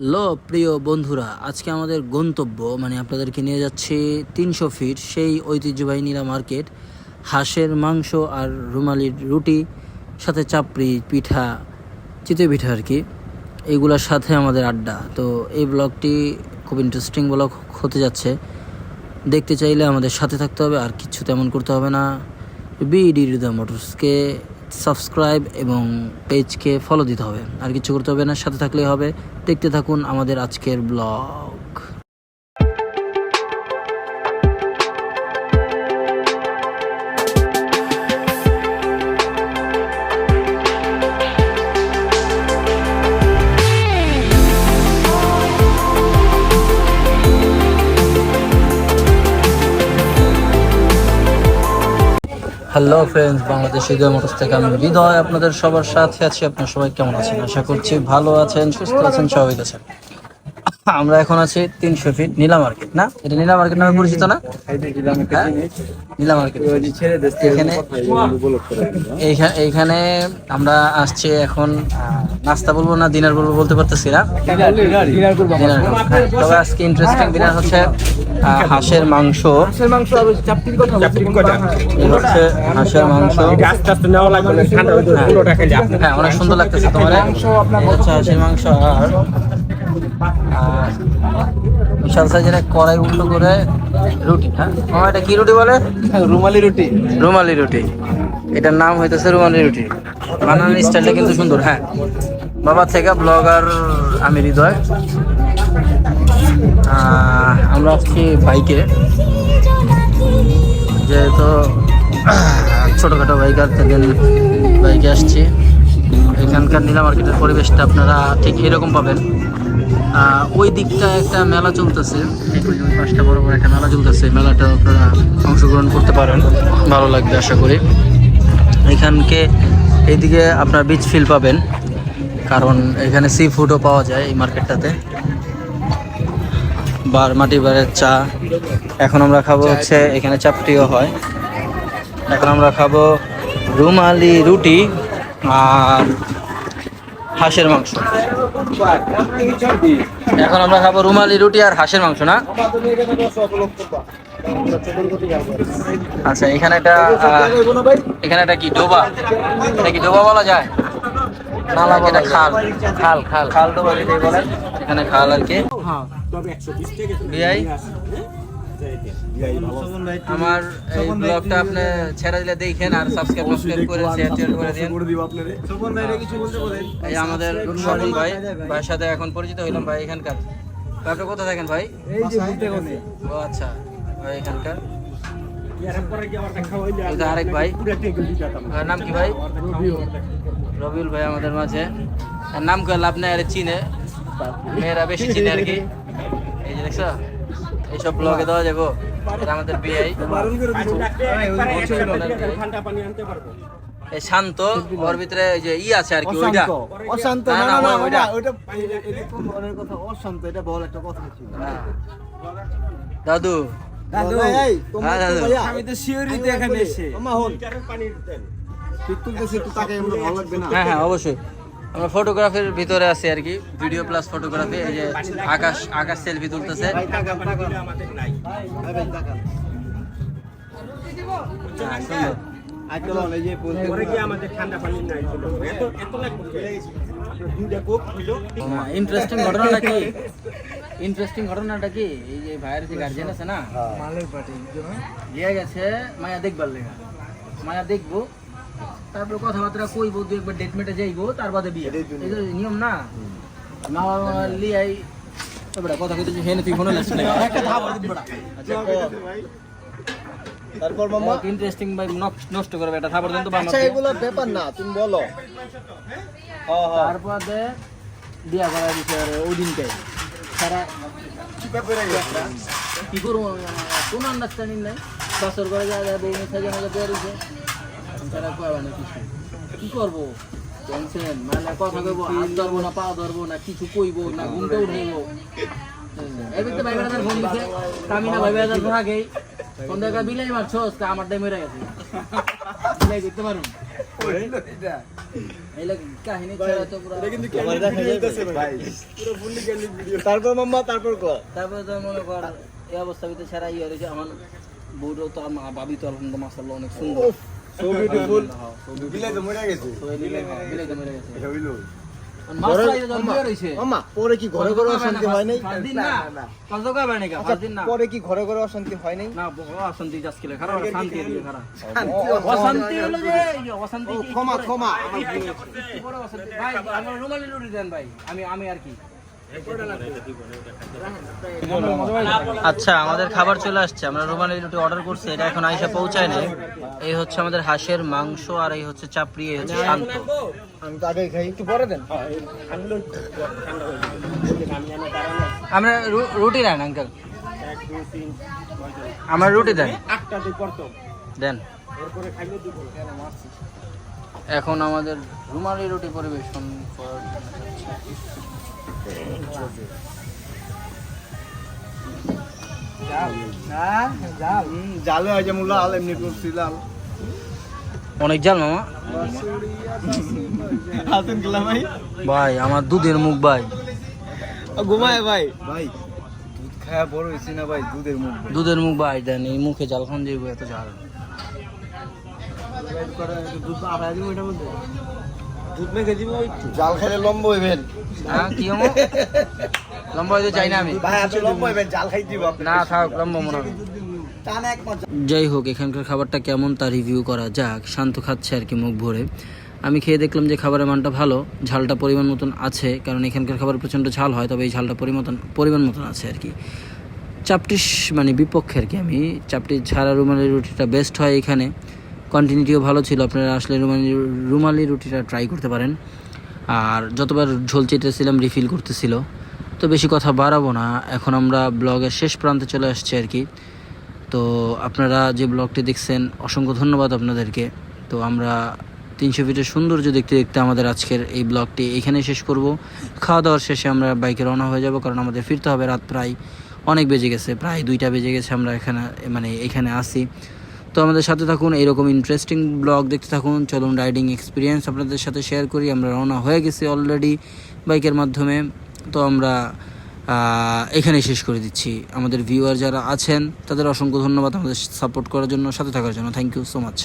Hello প্রিয় বন্ধুরা, আজকে আমাদের গন্তব্য আপনাদেরকে নিয়ে যাচ্ছি 300 ফিট সেই ঐতিহ্যবাহী নীলা মার্কেট। হাঁসের মাংস আর রুমালির রুটি, সাথে চাপড়ি পিঠা, চিতই পিঠা আর কি, এইগুলোর সাথে আমাদের আড্ডা। তো এই ব্লগটি খুব ইন্টারেস্টিং ব্লগ হতে যাচ্ছে। দেখতে চাইলে আমাদের সাথে থাকতে হবে, আর কিছু তেমন করতে হবে না। বিডি হৃদয় মোটরসকে সাবস্ক্রাইব এবং পেজকে ফলো দিতে হবে, আর কিছু করতে হবে না, সাথে থাকলেই হবে। দেখতে থাকুন আমাদের আজকের ব্লগ। হ্যালো ফ্রেন্ডস, বাংলাদেশ হৃদয় মোটরস থেকে আমি হৃদয় আপনাদের সবার সাথে আছি। আপনার সবাই কেমন আছেন? আশা করছি ভালো আছেন, সুস্থ আছেন, স্বাভাবিক আছেন। আমরা এখন আছি 300 ফিট নীলা মার্কেট। না, এটা নীলা মার্কেট নামে পরিচিত না? নীলা মার্কেট। এইখানে আমরা আসছি এখন। নাস্তা বলবো না ডিনার বলবো বলতে পারতেছি না। তবে আজকে ইন্টারেস্টিং ডিনার হচ্ছে হাঁসের মাংস। হচ্ছে হাঁসের মাংস। হ্যাঁ, অনেক সুন্দর লাগতেছে তোমার। হচ্ছে হাঁসের মাংস আর বিশাল সাইজের কড়াই উল্টো করে রুটি। হ্যাঁ, এটা কি রুটি বলে? রুমালি রুটি। রুমালি রুটি, এটার নাম হইতেছে রুমালি রুটি। বানানোর স্টাইলটা কিন্তু সুন্দর। হ্যাঁ, বাবা থেকে ব্লগার আমি হৃদয়। আমরা আসছি বাইকে, যেহেতু ছোটোখাটো বাইকার থেকে বাইকে আসছি। এখানকার নীলা মার্কেটের পরিবেশটা আপনারা ঠিক এরকম পাবেন। ওই দিকটা একটা মেলা চলতেছে, ওই পাশটা বড় বড় একটা মেলা চলতেছে। মেলাটা আপনারা অংশগ্রহণ করতে পারেন, ভালো লাগবে আশা করি। এখানকে এইদিকে আপনার বিচ ফিল পাবেন, কারণ এখানে সি ফুডও পাওয়া যায় এই মার্কেটটাতে। মাটি বারের চা। এখন আমরা খাবো হচ্ছে, এখানে চাপটিও হয়। এখন আমরা খাবো রুমালি রুটি আর হাঁসের মাংস। এখন আমরা খাবো রুমালি রুটি আর হাঁসের মাংস। না, আচ্ছা, এখানে একটা কি ডোবা, এটা কি ডোবা বলা যায়? নালা বলা, খাল খাল খাল খাল ডোবা যেটাই বলেন, এখানে খাল আর কি। আমার এই ব্লগটা আপনি ছেড়ে দিলে দেখেন, আর সাবস্ক্রাইব করে শেয়ার করে দিন। এই আমাদের স্বপন ভাইয়ের সাথে এখন পরিচিত হইলাম। ভাই এখানকার, আপনি কোথায় থাকেন ভাই? ও আচ্ছা, ভাই এখানকার। আরেক ভাই, নাম কি ভাই? রবিউল ভাই আমাদের মাঝে। নাম কে লাভ নেই, আরে চিনে, মেয়েরা বেশি চিনে আর কি। এই যে দেখছো, এইসব ব্লগে দেওয়া যাবো। আমাদের বিআই শান্ত, ওর ভিতরে যে আছে আর কি, ওইটা অশান্ত। দাদু আমি তো শিওরিতে এখানে এসে হ্যাঁ হ্যাঁ অবশ্যই। আমরা ফটোগ্রাফির ভিতরে আছি আর কি, ভিডিও প্লাস ফটোগ্রাফি। এই যে আকাশ সেলফি তুলতেছে। ইন্টারেস্টিং ঘটনাটা কি, এই যে ভাইয়ের যে গার্জিয়ান আছে না, দিয়ে গেছে মায়া দেখবার লেগা। মায়া দেখবো, তারপর কথাবার্তা কইবো, দু একবার ডেট মেটে যাইবো, তার বাদে বিয়ে। এই যে নিয়ম না, মা লিয়াই কথা কইতে হেনে তুই ফোনে লাগছিস না একটা ধাপ দিন বড়া। আচ্ছা, তারপর মামা ইন্টারেস্টিং ভাই নষ্ট করবে এটা ধাপ দেন তো। আচ্ছা, এগুলো ব্যাপার না, তুমি বলো। তারপরে বিয়া করা দিছে ওই দিনটাই সারা কি করবো, কোন আন্ডারস্ট্যান্ডিং নাই। বছর করে যায় বউ মেয়ে আমাকে দেওয়া দিছে, তারা কয় না কিছু। কি করবো, টেনশন। কথা কইবো, হাত ধরবো না, পা ধরবো না, কিছু কইবো না, ঘুমটা উঠবো। এদিকে ভাই বেড়াদার ফোন দিছে, কামিনা ভাই বেড়াদার ফোন আগেই ফোন দেখা বিলাই মারছো, আমার টাইম হয়ে গেছে। বিলাই করতে পারুন। কাহিনী ছাড়া তো পুরো তারপর মাম্মা তারপর ক তারপরে তো মনে কর এই অবস্থা ভিতরে ছাড়া ইয়ে রয়েছে আমার বউটাও তো আমার ভাবি তো আলহামদুলিল্লাহ মাশাআল্লাহ অনেক সুন্দর সো বিউটিফুল বিলাই তো মরে গেছে বিলে তো মেরে গেছে এটা হইলো মাম্মা পরে কি ঘরে ঘরে অশান্তি হয় নাই পরে কি ঘরে ঘরে অশান্তি হয় নাই ক্ষমা ক্ষমা আমি আর কি আচ্ছা আমাদের খাবার চলে আসছে আমরা রুমালি রুটি অর্ডার করছি এটা এখন আইসা পৌঁছায় নাই এই হচ্ছে আমাদের হাঁসের মাংস আর এই হচ্ছে চাপড়ি এই হচ্ছে শান্ত আমি তো আগে খাই একটু পরে দেন আমরা রুটি দেন আঙ্কেল আমরা রুটি দেন দেন এখন আমাদের রুমালি রুটি পরিবেশন জালে হয় যে মুলা আল এমনি করছিলাম অনেক জাল মামা হাতেন গেলাম ভাই ভাই আমার দুধের মুখ ভাই ঘুমায় ভাই ভাই দুধ খায়া বড় হয়েছি না ভাই দুধের মুখ ভাই দেন এই মুখে জাল খান যাইব এত জাল দুধ মেখে দিব জাল খেলে লম্বা হইবেন হ্যাঁ কি হমো লম্বা হইতে চাই না আমি ভাই এত লম্বা হইবেন জাল খাই দিব না থাক লম্বা মনে হয় যাই হোক এখানকার খাবারটা কেমন তা রিভিউ করা যাক শান্ত খাচ্ছে আর কি মুখ ভরে আমি খেয়ে দেখলাম যে খাবারের মানটা ভালো ঝালটা পরিমাণ মতন আছে কারণ এখানকার খাবার প্রচণ্ড ঝাল হয় তবে এই ঝালটা পরিমাণ মতন আছে আর কি চাপটিস মানে বিপক্ষে আর কি আমি চাপটি ছাড়া রুমালি রুটিটা বেস্ট হয় এখানে কন্টিনিউটিও ভালো ছিল আপনারা আসলে রুমালি রুটিটা ট্রাই করতে পারেন আর যতবার ঝোল চেটেছিলাম রিফিল করতেছিল তো বেশি কথা বাড়াবো না এখন আমরা ব্লগের শেষ প্রান্তে চলে আসছি আর কি তো আপনারা যে ব্লগটি দেখছেন অসংখ্য ধন্যবাদ আপনাদেরকে তো আমরা 300 ফিটের সৌন্দর্য দেখতে দেখতে আমাদের আজকের এই ব্লগটি এখানেই শেষ করব খাওয়া দাওয়ার শেষে আমরা বাইকে রওনা হয়ে যাব কারণ আমাদের ফিরতে হবে রাত প্রায় অনেক বেজে গেছে প্রায় 2টা বেজে গেছে আমরা এখানে আসি তো আমাদের সাথে থাকুন এইরকম ইন্টারেস্টিং ব্লগ দেখতে থাকুন চলুন রাইডিং এক্সপিরিয়েন্স আপনাদের সাথে শেয়ার করি আমরা রওনা হয়ে গেছি অলরেডি বাইকের মাধ্যমে তো আমরা এখানেই শেষ করে দিচ্ছি আমাদের ভিউয়ার যারা আছেন তাদের অসংখ্য ধন্যবাদ আমাদের সাপোর্ট করার জন্য সাথে থাকার জন্য থ্যাংক ইউ সো মাচ